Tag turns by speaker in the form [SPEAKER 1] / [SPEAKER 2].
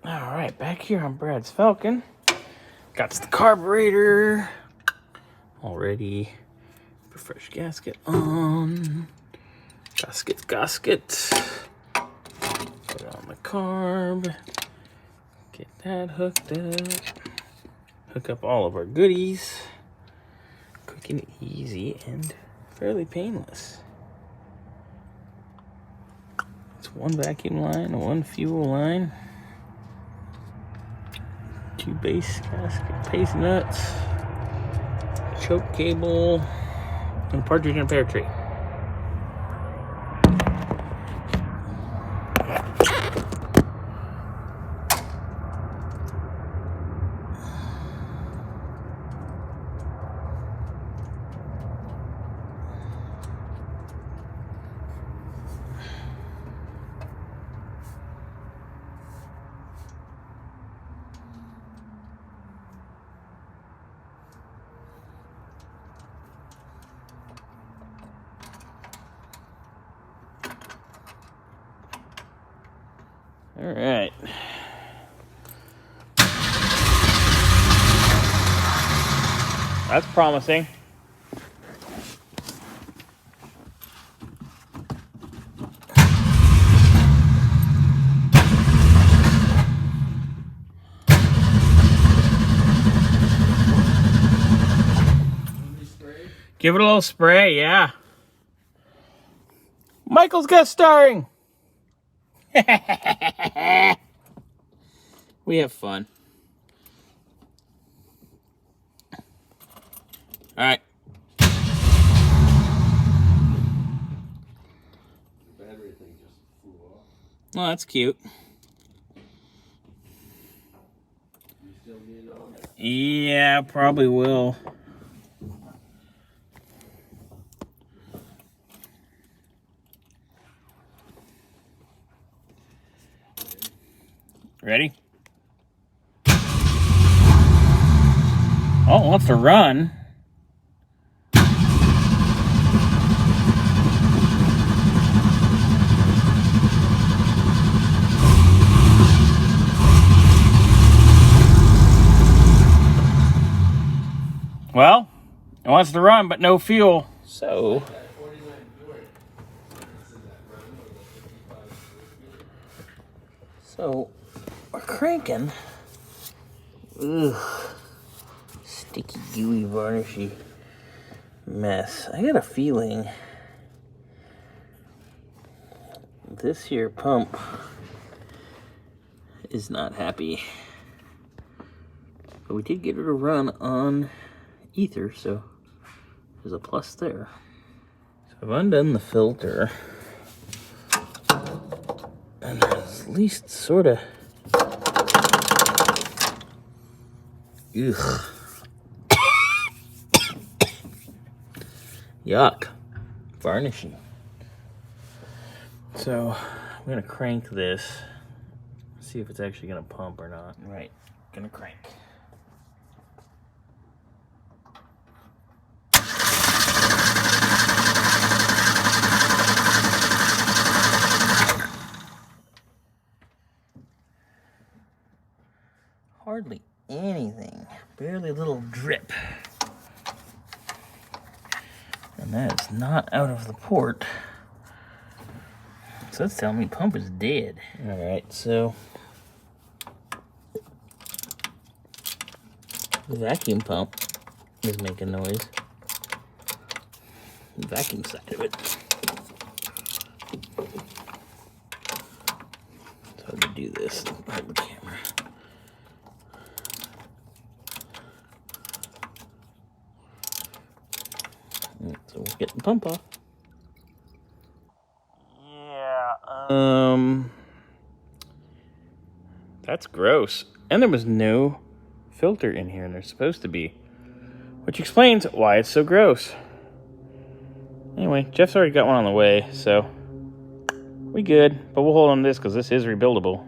[SPEAKER 1] All right, back here on Brad's Falcon. Got the carburetor already. Fresh gasket on. Gasket. Put it on the carb. Get that hooked up. Hook up all of our goodies. Quick and easy and fairly painless. It's one vacuum line, one fuel line, 2 base gasket pace nuts, choke cable, and partridge in a pear tree. All right. That's promising. Give it a little spray, yeah. Michael's guest starring. We have fun. All right.
[SPEAKER 2] The battery thing just flew off.
[SPEAKER 1] Well, that's cute.
[SPEAKER 2] You still need it on?
[SPEAKER 1] Yeah, probably will. Ready? Oh, it wants to run. Well, it wants to run, but no fuel. So, we're cranking. Ugh. Sticky, gooey, varnishy mess. I got a feeling this here pump is not happy. But we did get her to run on ether, so there's a plus there. So I've undone the filter. And there's at least sort of... Ugh. Yuck. Varnishy. So, I'm gonna crank this. See if it's actually gonna pump or not. Right, gonna crank. Hardly anything. Barely a little drip. And that is not out of the port. So that's telling me pump is dead. Alright, so the vacuum pump is making noise. The vacuum side of it. It's hard to do this. Hold the camera. So we'll get the pump off. Yeah, that's gross. And there was no filter in here, and there's supposed to be. Which explains why it's so gross. Anyway, Jeff's already got one on the way, so we good. But we'll hold on to this because this is rebuildable.